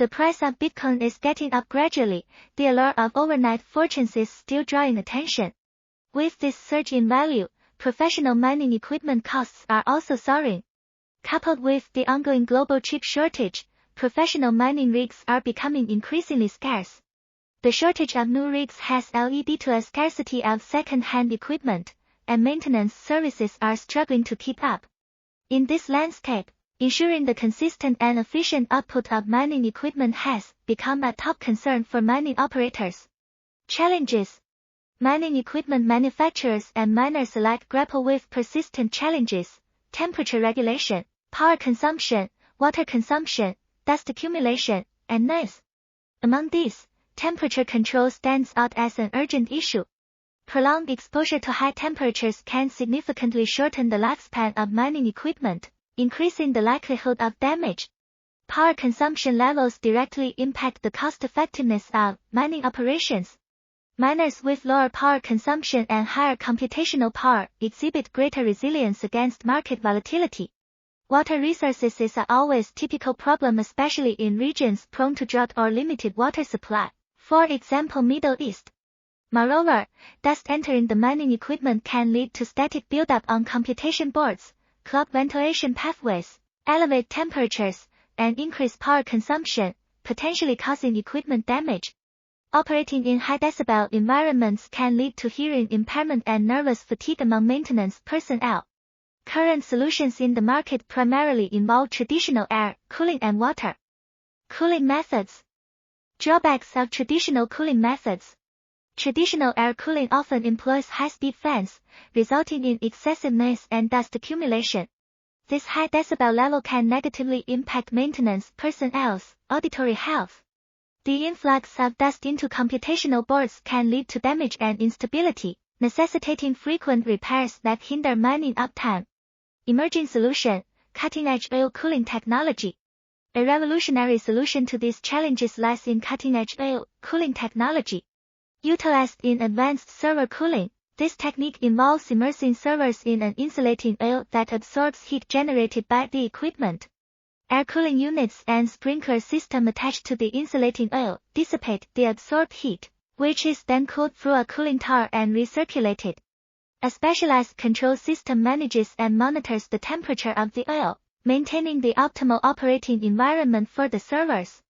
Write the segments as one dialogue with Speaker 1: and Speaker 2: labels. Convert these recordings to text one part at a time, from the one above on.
Speaker 1: The price of Bitcoin is getting up gradually. The allure of overnight fortunes is still drawing attention. With this surge in value, professional mining equipment costs are also soaring. Coupled with the ongoing global chip shortage, professional mining rigs are becoming increasingly scarce. The shortage of new rigs has led to a scarcity of second-hand equipment, and maintenance services are struggling to keep up. In this landscape, ensuring the consistent and efficient output of mining equipment has become a top concern for mining operators. Challenges. Mining equipment manufacturers and miners alike grapple with persistent challenges: temperature regulation, power consumption, water consumption, dust accumulation, and noise. Among these, temperature control stands out as an urgent issue. Prolonged exposure to high temperatures can significantly shorten the lifespan of mining equipment, increasing the likelihood of damage. Power consumption levels directly impact the cost-effectiveness of mining operations. Miners with lower power consumption and higher computational power exhibit greater resilience against market volatility. Water resources is a always typical problem, especially in regions prone to drought or limited water supply, for example Middle East. Moreover, dust entering the mining equipment can lead to static buildup on computation boards, clog ventilation pathways, elevate temperatures, and increase power consumption, potentially causing equipment damage. Operating in high-decibel environments can lead to hearing impairment and nervous fatigue among maintenance personnel. Current solutions in the market primarily involve traditional air, cooling and water cooling methods. Drawbacks of traditional cooling methods. Traditional air cooling often employs high-speed fans, resulting in excessive noise and dust accumulation. This high decibel level can negatively impact maintenance personnel's auditory health. The influx of dust into computational boards can lead to damage and instability, necessitating frequent repairs that hinder mining uptime. Emerging solution: cutting-edge oil cooling technology. A revolutionary solution to these challenges lies in cutting-edge oil cooling technology. Utilized in advanced server cooling, this technique involves immersing servers in an insulating oil that absorbs heat generated by the equipment. Air cooling units and sprinkler system attached to the insulating oil dissipate the absorbed heat, which is then cooled through a cooling tower and recirculated. A specialized control system manages and monitors the temperature of the oil, maintaining the optimal operating environment for the servers.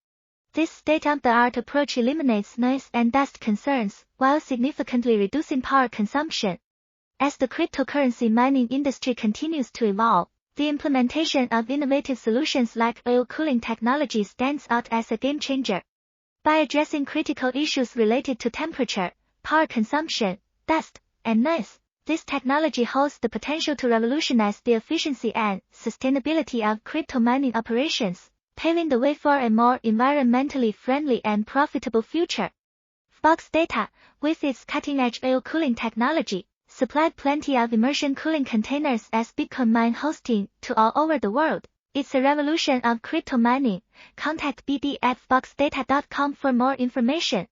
Speaker 1: This state-of-the-art approach eliminates noise and dust concerns, while significantly reducing power consumption. As the cryptocurrency mining industry continues to evolve, the implementation of innovative solutions like oil cooling technology stands out as a game-changer. By addressing critical issues related to temperature, power consumption, dust, and noise, this technology holds the potential to revolutionize the efficiency and sustainability of crypto mining operations, paving the way for a more environmentally friendly and profitable future. Box Data, with its cutting-edge oil cooling technology, supplied plenty of immersion cooling containers as Bitcoin mine hosting to all over the world. It's a revolution of crypto mining. Contact BD at boxdata.com for more information.